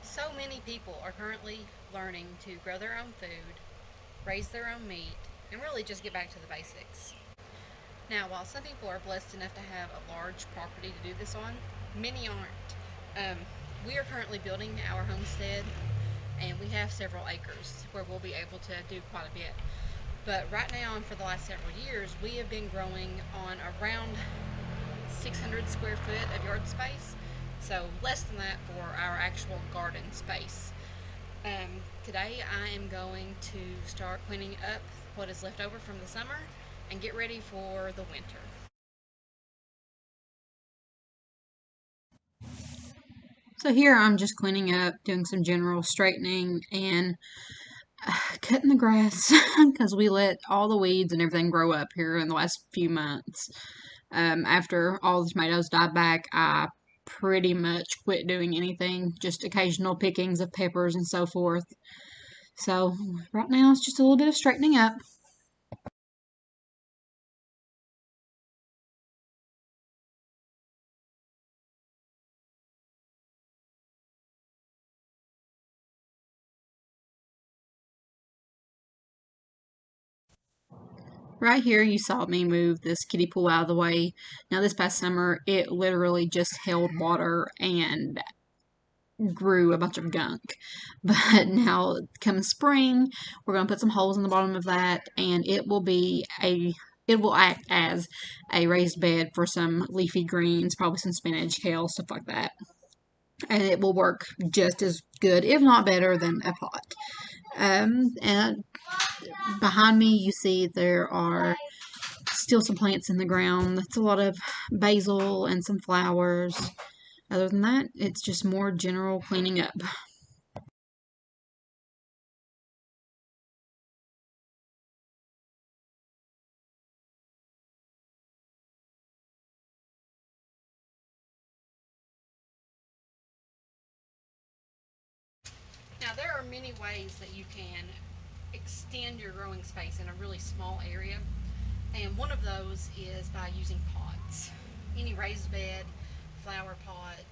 So many people are currently learning to grow their own food, raise their own meat, and really just get back to the basics. Now, while some people are blessed enough to have a large property to do this on, many aren't. We are currently building our homestead, and we have several acres where we'll be able to do quite a bit. But right now, and for the last several years, we have been growing on around 600 square foot of yard space, so less than that for our actual garden space. Today I am going to start cleaning up what is left over from the summer and get ready for the winter. So here I'm just cleaning up, doing some general straightening and cutting the grass because we let all the weeds and everything grow up here in the last few months. After all the tomatoes died back, I pretty much quit doing anything, just occasional pickings of peppers and so forth. So right now it's just a little bit of straightening up. Right here, you saw me move this kiddie pool out of the way. Now, this past summer, it literally just held water and grew a bunch of gunk. But now, come spring, we're going to put some holes in the bottom of that, and it will act as a raised bed for some leafy greens, probably some spinach, kale, stuff like that. And it will work just as good, if not better, than a pot. And behind me, you see there are still some plants in the ground. That's a lot of basil and some flowers. Other than that, it's just more general cleaning up. Now, there are many ways that you can extend your growing space in a really small area, and one of those is by using pots. Any raised bed, flower pot,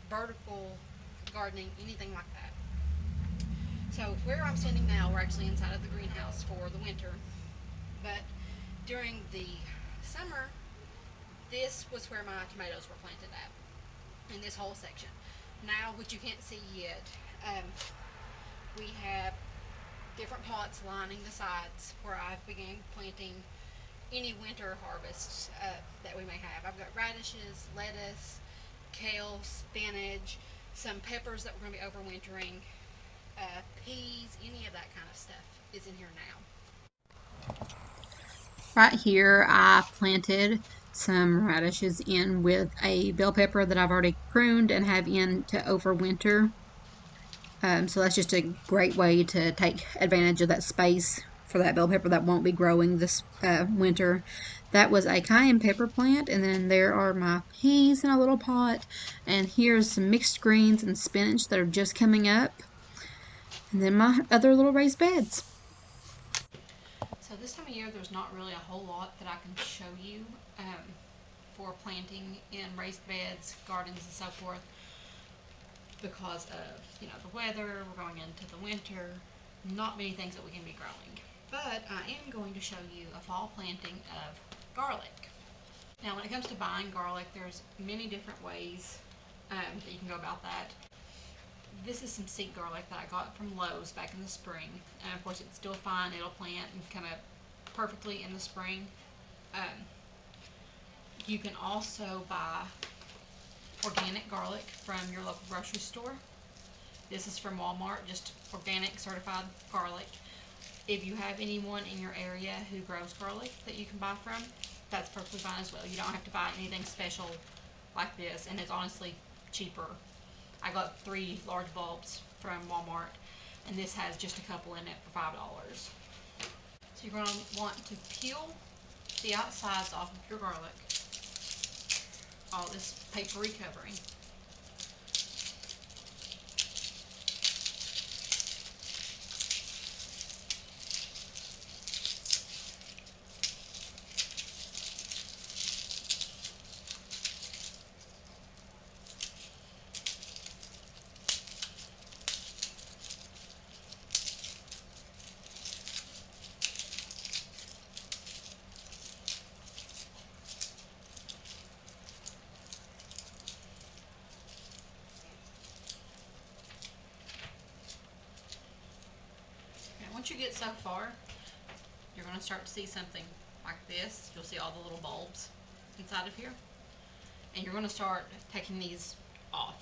vertical gardening, anything like that. So, where I'm standing now, we're actually inside of the greenhouse for the winter, but during the summer, this was where my tomatoes were planted at, in this whole section. Now, what you can't see yet, um, we have different pots lining the sides where I've began planting any winter harvests that we may have. I've got radishes, lettuce, kale, spinach, some peppers that we're going to be overwintering, peas, any of that kind of stuff is in here now. Right here, I planted some radishes in with a bell pepper that I've already pruned and have in to overwinter. So that's just a great way to take advantage of that space for that bell pepper that won't be growing this winter. That was a cayenne pepper plant, and then there are my peas in a little pot, and here's some mixed greens and spinach that are just coming up, and then my other little raised beds. So this time of year, there's not really a whole lot that I can show you for planting in raised beds, gardens, and so forth because of the weather. We're going into the winter. Not many things that we can be growing. But I am going to show you a fall planting of garlic. Now, when it comes to buying garlic, there's many different ways that you can go about that. This is some seed garlic that I got from Lowe's back in the spring. And of course, it's still fine. It'll plant and come up perfectly in the spring. Um, you can also buy organic garlic from your local grocery store. This is from Walmart, just organic certified garlic. If you have anyone in your area who grows garlic that you can buy from, that's perfectly fine as well. You don't have to buy anything special like this, and it's honestly cheaper. I got 3 large bulbs from Walmart, and this has just a couple in it for $5. So you're going to want to peel the outsides off of your garlic, all this papery covering. once you get so far, you're going to start to see something like this. You'll see all the little bulbs inside of here. And you're going to start taking these off.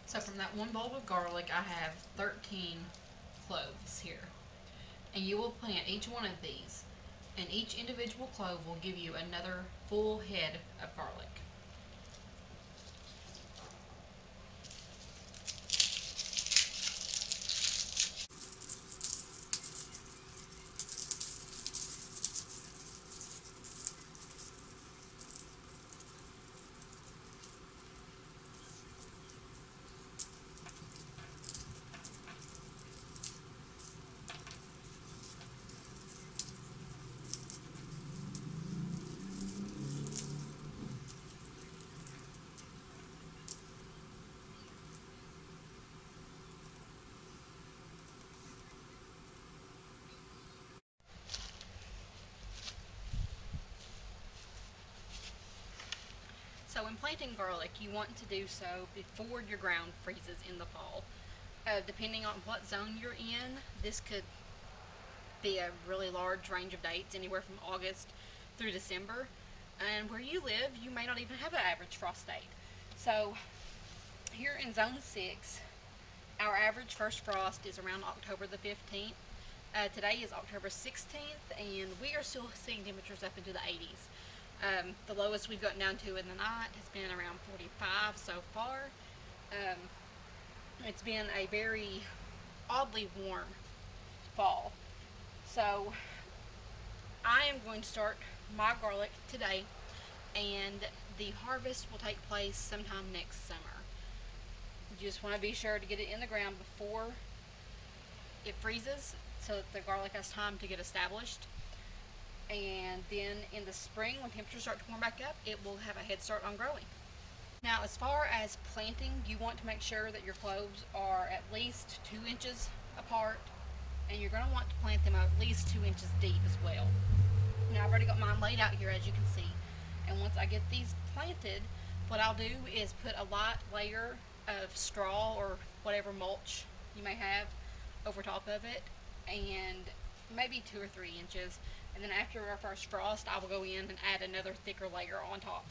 So from that one bulb of garlic, I have 13 cloves here. And you will plant each one of these, and each individual clove will give you another full head of garlic. So when planting garlic, you want to do so before your ground freezes in the fall. Depending on what zone you're in, this could be a really large range of dates, anywhere from August through December. And where you live, you may not even have an average frost date. So here in zone 6, our average first frost is around October the 15th. Today is October 16th, and we are still seeing temperatures up into the 80s. The lowest we've gotten down to in the night has been around 45 so far. It's been a very oddly warm fall. So I am going to start my garlic today, and the harvest will take place sometime next summer. You just want to be sure to get it in the ground before it freezes so that the garlic has time to get established. And then in the spring, when temperatures start to warm back up, it will have a head start on growing. Now, as far as planting, you want to make sure that your cloves are at least 2 inches apart, and you're going to want to plant them at least 2 inches deep as well. Now, I've already got mine laid out here, as you can see, and once I get these planted, what I'll do is put a light layer of straw or whatever mulch you may have over top of it, and maybe 2 or 3 inches. And then after our first frost, I will go in and add another thicker layer on top.